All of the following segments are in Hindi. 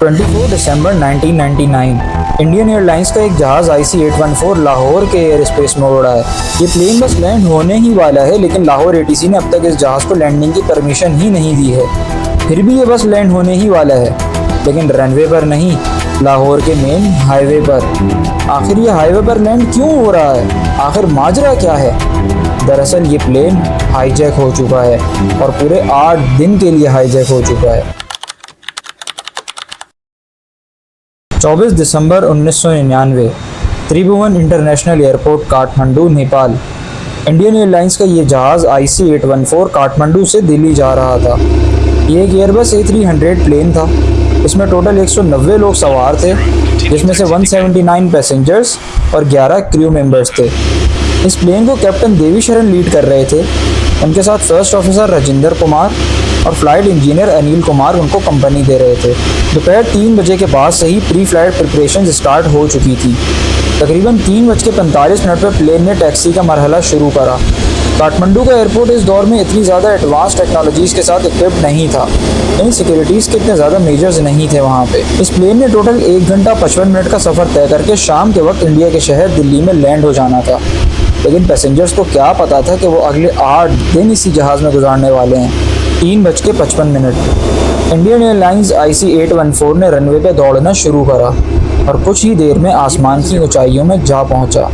24 दिसंबर 1999 इंडियन एयरलाइंस का एक जहाज़ IC-814 लाहौर के एयर स्पेस में उड़ा है। ये प्लेन बस लैंड होने ही वाला है, लेकिन लाहौर ATC ने अब तक इस जहाज़ को लैंडिंग की परमिशन ही नहीं दी है। फिर भी ये बस लैंड होने ही वाला है, लेकिन रनवे पर नहीं, लाहौर के मेन हाईवे पर। आखिर ये हाईवे पर लैंड क्यों हो रहा है? आखिर माजरा क्या है? दरअसल ये प्लेन हाईजैक हो चुका है और पूरे 8 दिन के लिए हाईजैक हो चुका है। 24 दिसंबर 1999 Tribhuvan international airport Kathmandu, Nepal. Indian airlines का ये जहाज़ IC-814 काठमांडू से दिल्ली जा रहा था। ये एक एयरबस A300 प्लेन था। इसमें टोटल 190 लोग सवार थे, जिसमें से 179 पैसेंजर्स और 11 क्रू मेंबर्स थे। इस प्लेन को कैप्टन देवी शरण लीड कर रहे थे। उनके साथ फर्स्ट ऑफिसर राजेंद्र कुमार और फ्लाइट इंजीनियर अनिल कुमार उनको कंपनी दे रहे थे। दोपहर 3 बजे के बाद से ही प्री फ्लाइट प्रिपरेशन स्टार्ट हो चुकी थी। तकरीबन 3:45 पर प्लेन ने टैक्सी का मरहला शुरू करा। काठमांडू का एयरपोर्ट इस दौर में इतनी ज़्यादा एडवांस टेक्नोलॉजीज़ के साथ इक्विप्ड नहीं था, यानी सिक्योरिटीज़ के इतने ज़्यादा मेजर्स नहीं थे वहाँ पे। इस प्लेन ने टोटल 1 घंटा 55 मिनट का सफ़र तय करके शाम के वक्त इंडिया के शहर दिल्ली में लैंड हो जाना था। लेकिन पैसेंजर्स को क्या पता था कि वो अगले 8 दिन इसी जहाज़ में गुजारने वाले हैं। 3:55 इंडियन एयरलाइंस IC-814 ने रनवे पे दौड़ना शुरू करा और कुछ ही देर में आसमान की ऊंचाइयों में जा पहुंचा।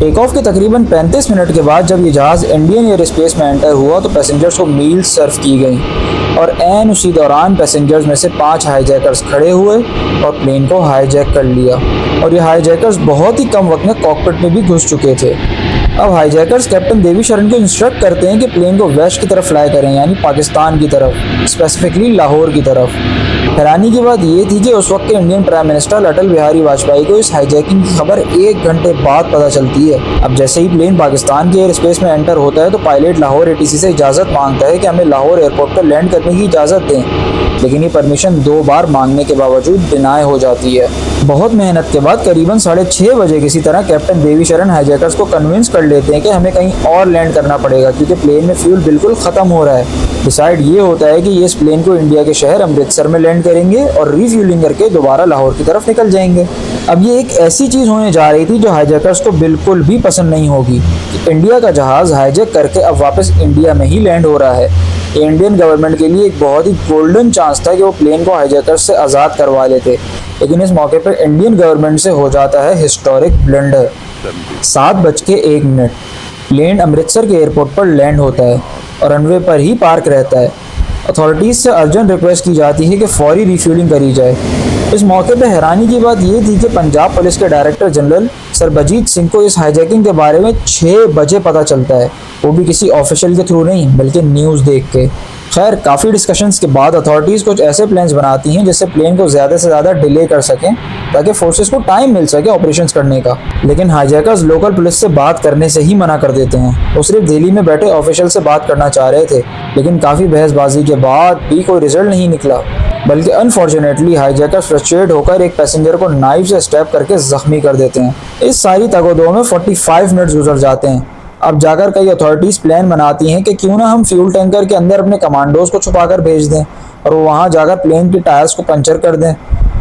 टेक ऑफ के तकरीबन 35 मिनट के बाद जब ये जहाज़ इंडियन एयर स्पेस में एंटर हुआ तो पैसेंजर्स को मील्स सर्व की गई और ऐन उसी दौरान पैसेंजर्स में से 5 हाईजैकर्स खड़े हुए और प्लेन को हाईजैक कर लिया। और ये हाईजैकर्स बहुत ही कम वक्त में कॉकपिट में भी घुस चुके थे। अब हाईजैकर्स कैप्टन देवी शरण को इंस्ट्रक्ट करते हैं कि प्लेन को वेस्ट की तरफ फ्लाई करें, यानी पाकिस्तान की तरफ, स्पेसिफिकली लाहौर की तरफ। हैरानी की बात ये थी कि उस वक्त के Indian prime minister Atal Bihari Vajpayee को इस हाईजैकिंग की खबर 1 घंटे बाद पता चलती है। अब जैसे ही प्लेन पाकिस्तान के एयर स्पेस में एंटर होता है तो पायलट लाहौर ATC से इजाज़त मांगता है कि हमें लाहौर एयरपोर्ट पर लैंड करने की इजाज़त दें, लेकिन ये परमिशन 2 बार मांगने के बावजूद डिनाई हो जाती है। बहुत मेहनत के बाद करीबन 6:30 बजे किसी तरह कैप्टन देवी शरण हाईजैकर्स को कन्विंस कर लेते हैं कि हमें कहीं और लैंड करना पड़ेगा, क्योंकि प्लेन में फ्यूल बिल्कुल ख़त्म हो रहा है। डिसाइड ये होता है कि ये इस प्लेन को इंडिया के शहर अमृतसर में लैंड करेंगे और रीफ्यूलिंग करके दोबारा लाहौर की तरफ निकल जाएंगे। अब ये एक ऐसी चीज़ होने जा रही थी जो हाईजैकर्स को बिल्कुल भी पसंद नहीं होगी कि इंडिया का जहाज़ हाईजैक करके अब वापस इंडिया में ही लैंड हो रहा है। ये इंडियन गवर्नमेंट के लिए एक बहुत ही गोल्डन चांस था कि वो प्लेन को हाईजैकर्स से आज़ाद करवा लेते, लेकिन इस मौके पर इंडियन गवर्नमेंट से हो जाता है हिस्टोरिक ब्लंडर। 7:01 प्लेन अमृतसर के एयरपोर्ट पर लैंड होता है और रनवे पर ही पार्क रहता है। अथॉरिटीज़ से अर्जेंट रिक्वेस्ट की जाती है कि फौरी रिफ्यूलिंग करी जाए। इस मौके पर हैरानी की बात यह थी कि पंजाब पुलिस के डायरेक्टर जनरल सरबजीत सिंह को इस हाईजैकिंग के बारे में 6 बजे पता चलता है, वो भी किसी ऑफिशियल के थ्रू नहीं बल्कि न्यूज़ देख के। खैर, काफ़ी डिस्कशंस के बाद अथॉरिटीज़ कुछ ऐसे प्लान्स बनाती हैं जिससे प्लेन को ज़्यादा से ज़्यादा डिले कर सकें ताकि फोर्सेस को टाइम मिल सके ऑपरेशंस करने का। लेकिन हाईजैकर्स लोकल पुलिस से बात करने से ही मना कर देते हैं। वो सिर्फ दिल्ली में बैठे ऑफिशियल से बात करना चाह रहे थे, लेकिन काफ़ी बहसबाजी के बाद भी कोई रिजल्ट नहीं निकला, बल्कि अनफॉर्चुनेटली हाईजैकर्स फ्रस्ट्रेट होकर एक पैसेंजर को नाइफ से स्टैब करके ज़ख्मी कर देते हैं। इस सारी तगोदो में 45 मिनट्स गुजर जाते हैं। अब जाकर कई अथॉरिटीज़ प्लान बनाती हैं कि क्यों ना हम फ्यूल टैंकर के अंदर अपने कमांडोज को छुपाकर भेज दें और वो वहाँ जाकर प्लेन के टायर्स को पंचर कर दें।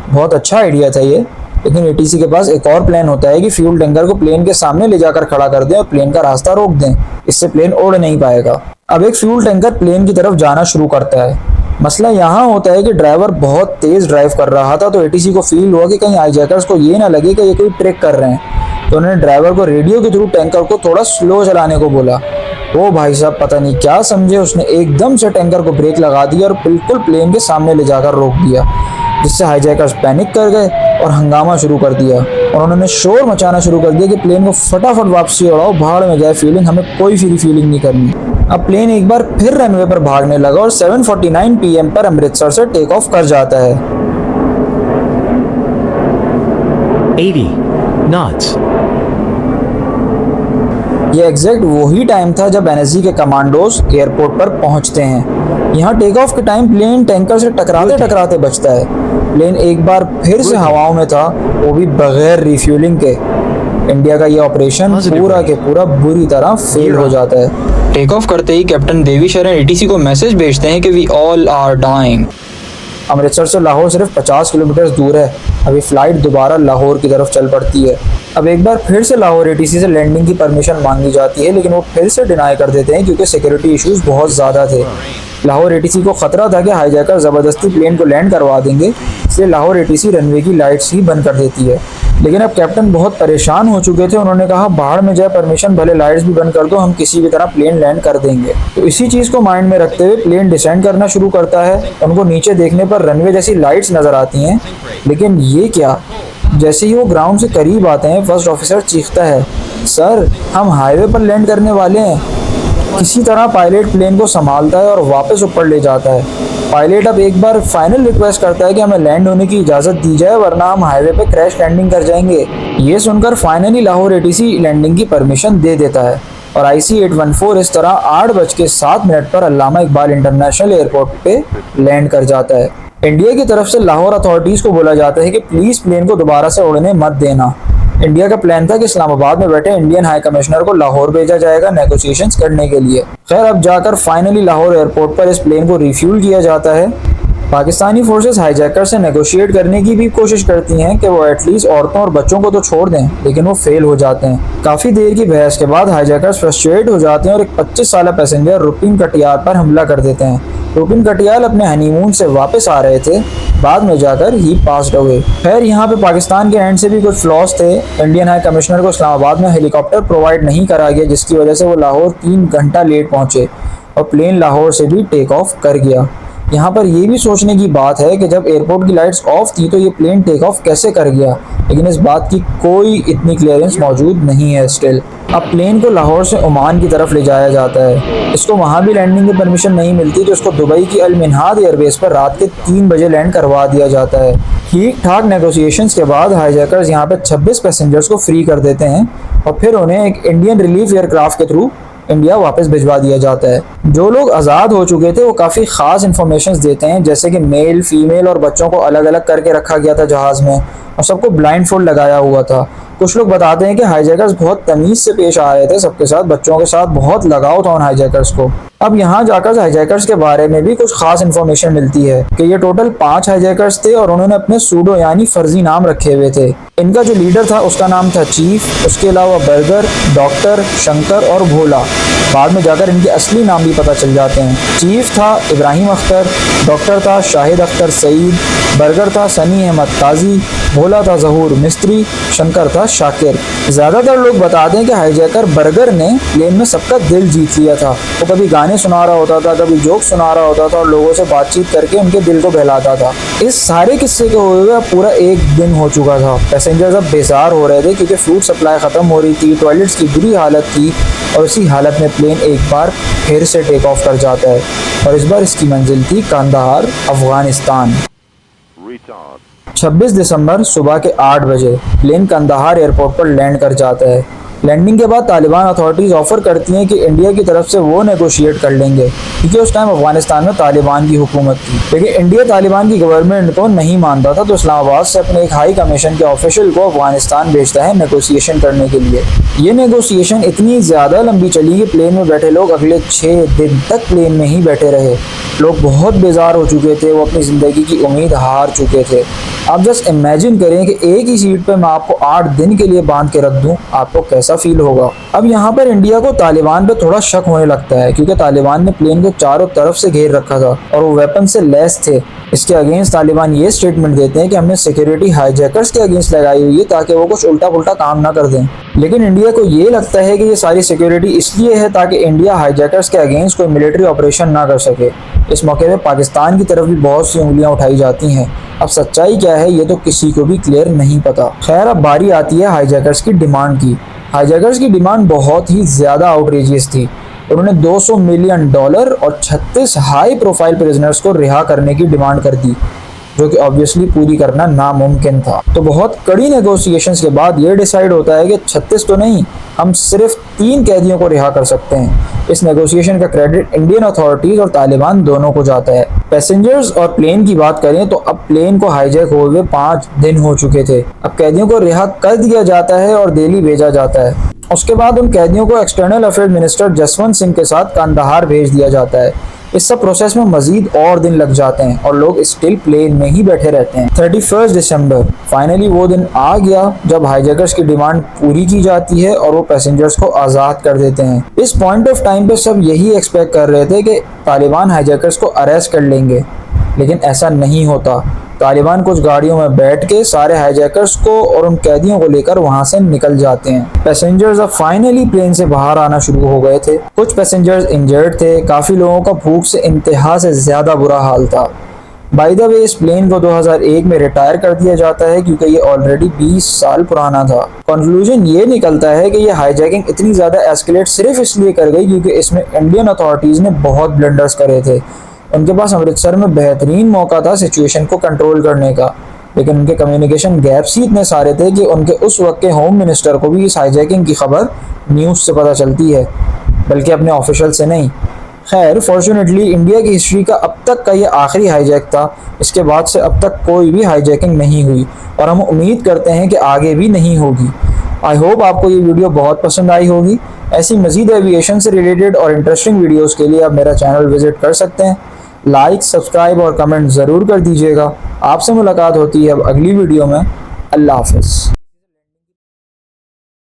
बहुत अच्छा आइडिया था ये, लेकिन ATC के पास एक और प्लान होता है कि फ्यूल टैंकर को प्लेन के सामने ले जाकर खड़ा कर दें और प्लेन का रास्ता रोक दें। इससे प्लेन उड़ नहीं पाएगा। अब एक फ्यूल टैंकर प्लेन की तरफ जाना शुरू करता है। मसला यहाँ होता है कि ड्राइवर बहुत तेज़ ड्राइव कर रहा था, तो ATC को फील हुआ कि कहीं हाईजैकर्स को ये ना लगे कि ये कोई ट्रिक कर रहे हैं, तो उन्होंने ड्राइवर को रेडियो के थ्रू टैंकर को थोड़ा स्लो चलाने को बोला। वो भाई साहब पता नहीं क्या समझे, उसने एकदम से टैंकर को ब्रेक लगा दिया और बिल्कुल प्लेन के सामने ले जाकर रोक दिया, जिससे हाईजैकर्स पैनिक कर गए और हंगामा शुरू कर दिया और उन्होंने शोर मचाना शुरू कर दिया कि प्लेन को फटाफट वापसी उड़ाओ, भाड़ में जाए फ्यूलिंग, हमें कोई फ्री फ्यूलिंग नहीं करनी। अब प्लेन एक बार फिर रनवे पर भागने लगा और 7:49 PM पर अमृतसर से टेक ऑफ कर जाता है। 80 knots। ये एग्जैक्ट वही टाइम था जब NSG के कमांडोज एयरपोर्ट पर पहुंचते हैं। यहाँ टेक ऑफ के टाइम प्लेन टैंकर से टकराते टकराते बचता है। प्लेन एक बार फिर से हवाओं में था, वो भी बगैर रिफ्यूलिंग के। इंडिया का ये ऑपरेशन पूरा के पूरा बुरी तरह फेल हो जाता है। टेक ऑफ करते ही कैप्टन देवी शरण ATC को मैसेज भेजते हैं कि we all are dying. Amritsar से लाहौर सिर्फ 50 किलोमीटर दूर है। अभी फ़्लाइट दोबारा लाहौर की तरफ चल पड़ती है। अब एक बार फिर से लाहौर ATC से लैंडिंग की परमिशन मांगी जाती है, लेकिन वो फिर से डिनाई कर देते हैं क्योंकि सिक्योरिटी इश्यूज बहुत ज़्यादा थे। लाहौर ATC को खतरा था कि हाईजैकर ज़बरदस्ती प्लेन को लैंड करवा देंगे, इसलिए लाहौर ATC रनवे की लाइट्स ही बंद कर देती है। लेकिन अब कैप्टन बहुत परेशान हो चुके थे। उन्होंने कहा बाहर में जाए परमिशन, भले लाइट्स भी बंद कर दो, हम किसी भी तरह प्लेन लैंड कर देंगे। तो इसी चीज़ को माइंड में रखते हुए प्लेन डिसेंड करना शुरू करता है। उनको नीचे देखने पर रनवे जैसी लाइट्स नज़र आती हैं, लेकिन ये क्या, जैसे ही वो ग्राउंड से करीब आते हैं फर्स्ट ऑफिसर चीखता है, सर हम हाईवे पर लैंड करने वाले हैं। किसी तरह पायलट प्लेन को संभालता है और वापस ऊपर ले जाता है। पायलट अब एक बार फाइनल रिक्वेस्ट करता है कि हमें लैंड होने की इजाज़त दी जाए, वरना हम हाईवे पे क्रैश लैंडिंग कर जाएंगे। ये सुनकर फाइनली लाहौर ATC लैंडिंग की परमिशन दे देता है और IC-814 इस तरह 8:07 पर अल्लामा इकबाल इंटरनेशनल एयरपोर्ट पे लैंड कर जाता है। इंडिया की तरफ से लाहौर अथॉरिटीज़ को बोला जाता है कि प्लीज़ प्लेन को दोबारा से उड़ने मत देना। इंडिया का प्लान था कि इस्लामाबाद में बैठे इंडियन हाई कमिश्नर को लाहौर भेजा जाएगा नेगोशिएशंस करने के लिए। खैर अब जाकर फाइनली लाहौर एयरपोर्ट पर इस प्लेन को रिफ्यूल किया जाता है। पाकिस्तानी फोर्सेस हाईजैकर से नेगोशिएट करने की भी कोशिश करती हैं कि वो एटलीस्ट औरतों और बच्चों को तो छोड़ दें, लेकिन वो फेल हो जाते हैं। काफ़ी देर की बहस के बाद हाईजैकर्स फ्रस्ट्रेट हो जाते हैं और एक 25 साल पैसेंजर रुपिन कटियार पर हमला कर देते हैं। रुपिन कटियाल अपने हनीमून से वापस आ रहे थे, बाद में जाकर ही पास्ड अवे। खैर यहाँ पे पाकिस्तान के एंड से भी कुछ फ्लॉस थे। इंडियन हाई कमिश्नर को इस्लामाबाद में हेलीकॉप्टर प्रोवाइड नहीं करा गया, जिसकी वजह से वो लाहौर 3 घंटा लेट पहुँचे और प्लेन लाहौर से भी टेक ऑफ कर गया। यहाँ पर ये भी सोचने की बात है कि जब एयरपोर्ट की लाइट्स ऑफ थी तो ये प्लेन टेक ऑफ कैसे कर गया, लेकिन इस बात की कोई इतनी क्लियरेंस मौजूद नहीं है स्टिल। अब प्लेन को लाहौर से ओमान की तरफ ले जाया जाता है। इसको वहाँ भी लैंडिंग की परमिशन नहीं मिलती, तो इसको दुबई की अल मिन्हाद एयरबेस पर रात के 3 बजे लैंड करवा दिया जाता है। ठीक ठाक नेगोशिएशंस के बाद हाईजैकर्स यहाँ पे 26 पैसेंजर्स को फ्री कर देते हैं और फिर उन्हें एक इंडियन रिलीफ एयरक्राफ्ट के थ्रू इंडिया वापस भिजवा दिया जाता है। जो लोग आज़ाद हो चुके थे वो काफ़ी ख़ास इन्फॉर्मेशन देते हैं, जैसे कि मेल, फीमेल और बच्चों को अलग अलग करके रखा गया था जहाज़ में और सबको ब्लाइंड फोल्ड लगाया हुआ था। कुछ लोग बताते हैं कि हाईजैकर्स बहुत तमीज़ से पेश आ रहे थे सबके साथ, बच्चों के साथ बहुत लगाव था उन हाईजैकर्स को। अब यहाँ जाकर हाईजैकर्स के बारे में भी कुछ खास इन्फॉर्मेशन मिलती है कि ये टोटल 5 हाईजैकर्स थे और उन्होंने अपने सूडो यानी फर्जी नाम रखे हुए थे। इनका जो लीडर था उसका नाम था चीफ, उसके अलावा बर्गर, डॉक्टर, शंकर और भोला। बाद में जाकर इनके असली नाम भी पता चल जाते हैं। चीफ था इब्राहिम अख्तर, डॉक्टर था शाहिद अख्तर सईद, बर्गर था सनी अहमद काजी, भोला था जहूर मिस्त्री, शंकर था शाकिर। ज़्यादातर लोग बताते हैं कि हाईजैकर बर्गर ने प्लेन में सबका दिल जीत लिया था। वो कभी गाने सुना रहा होता था, कभी जोक सुना रहा होता था और लोगों से बातचीत करके उनके दिल को बहलाता था। इस सारे किस्से के हुए पूरा एक दिन हो चुका था। पैसेंजर्स अब बेजार हो रहे थे क्योंकि फूड सप्लाई ख़त्म हो रही थी, टॉयलेट्स की बुरी हालत थी और इसी हालत में प्लेन एक बार फिर से टेक ऑफ कर जाता है और इस बार इसकी मंजिल थी कंदाहार, अफगानिस्तान। 26 दिसंबर सुबह के 8 बजे प्लेन कंदाहार एयरपोर्ट पर लैंड कर जाता है। लैंडिंग के बाद तालिबान अथॉरिटीज़ ऑफर करती हैं कि इंडिया की तरफ से वो नेगोशिएट कर लेंगे, क्योंकि उस टाइम अफगानिस्तान में तालिबान की हुकूमत थी। लेकिन इंडिया तालिबान की गवर्नमेंट को नहीं मानता था, तो इस्लामाबाद से अपने एक हाई कमीशन के ऑफिशियल को अफगानिस्तान भेजता है नेगोशिएशन करने के लिए। ये नेगोशिएशन इतनी ज़्यादा लंबी चली कि प्लेन में बैठे लोग अगले 6 दिन तक प्लेन में ही बैठे रहे। लोग बहुत बेजार हो चुके थे, वो अपनी ज़िंदगी की उम्मीद हार चुके थे। आप जस्ट इमेजिन करें कि एक ही सीट पे मैं आपको 8 दिन के लिए बांध के रख दूं, आपको कैसा फील होगा। अब यहाँ पर इंडिया को तालिबान पे थोड़ा शक होने लगता है, क्योंकि तालिबान ने प्लेन को चारों तरफ से घेर रखा था और वो वेपन से लैस थे। इसके अगेंस्ट तालिबान ये स्टेटमेंट देते हैं कि हमने सिक्योरिटी हाईजैकर्स के अगेंस्ट लगाई हुई है ताकि वो कुछ उल्टा पुल्टा काम ना कर दें। लेकिन इंडिया को ये लगता है कि ये सारी सिक्योरिटी इसलिए है ताकि इंडिया हाईजैकर्स के अगेंस्ट कोई मिलिट्री ऑपरेशन ना कर सके। इस मौके पे पाकिस्तान की तरफ भी बहुत सी उंगलियां उठाई जाती हैं। अब सच्चाई क्या है ये तो किसी को भी क्लियर नहीं पता। खैर अब बारी आती है हाईजैकर्स की डिमांड की। हाईजैकर्स की डिमांड बहुत ही ज़्यादा आउटरेजियस थी। उन्होंने $200 मिलियन और 36 हाई प्रोफाइल प्रिजनर्स को रिहा करने की डिमांड कर दी, जो कि ऑब्वियसली पूरी करना नामुमकिन था। तो बहुत कड़ी नेगोशिएशंस के बाद ये डिसाइड होता है कि 36 तो नहीं, हम सिर्फ 3 कैदियों को रिहा कर सकते हैं। इस नेगोशिएशन का क्रेडिट इंडियन अथॉरिटीज़ और तालिबान दोनों को जाता है। पैसेंजर्स और प्लेन की बात करें तो अब प्लेन को हाईजैक हुए 5 दिन हो चुके थे। अब कैदियों को रिहा कर दिया जाता है और दिल्ली भेजा जाता है। उसके बाद उन कैदियों को external affair minister Jaswant Singh के साथ कंदाहार भेज दिया जाता है। इस सब प्रोसेस में मजीद और दिन लग जाते हैं और लोग स्टिल प्लेन में ही बैठे रहते हैं। 31 दिसंबर फाइनली वो दिन आ गया जब हाईजैकर्स की डिमांड पूरी की जाती है और वो पैसेंजर्स को आज़ाद कर देते हैं। इस पॉइंट ऑफ टाइम पे सब यही एक्सपेक्ट कर रहे थे कि तालिबान हाईजैकर्स को अरेस्ट कर लेंगे, लेकिन ऐसा नहीं होता। तालिबान कुछ गाड़ियों में बैठ के सारे हाईजैकर्स को और उन कैदियों को लेकर वहां से निकल जाते हैं। पैसेंजर्स अब फाइनली प्लेन से बाहर आना शुरू हो गए थे। कुछ पैसेंजर्स इंजर्ड थे, काफ़ी लोगों का भूख से इंतहा से ज़्यादा बुरा हाल था। बाय द वे, इस प्लेन को 2001 में रिटायर कर दिया जाता है क्योंकि ये ऑलरेडी 20 साल पुराना था। कंक्लूजन ये निकलता है कि ये हाईजैकिंग इतनी ज़्यादा एस्केलेट सिर्फ इसलिए कर गई क्योंकि इसमें इंडियन अथॉरिटीज़ ने बहुत ब्लंडर्स करे थे। उनके पास अमृतसर में बेहतरीन मौका था सिचुएशन को कंट्रोल करने का, लेकिन उनके कम्युनिकेशन गैप्स ही इतने सारे थे कि उनके उस वक्त के होम मिनिस्टर को भी इस हाईजैकिंग की खबर न्यूज़ से पता चलती है, बल्कि अपने ऑफिशियल से नहीं। खैर, फॉर्चुनेटली इंडिया की हिस्ट्री का अब तक का ये आखिरी हाईजैक था। इसके बाद से अब तक कोई भी हाईजैकिंग नहीं हुई और हम उम्मीद करते हैं कि आगे भी नहीं होगी। आई होप आपको ये वीडियो बहुत पसंद आई होगी। ऐसी मज़ीद एविएशन से रिलेटेड और इंटरेस्टिंग वीडियोज़ के लिए आप मेरा चैनल विजिट कर सकते हैं। लाइक, सब्सक्राइब और कमेंट ज़रूर कर दीजिएगा। आपसे मुलाकात होती है अब अगली वीडियो में। अल्लाह हाफ़िज़।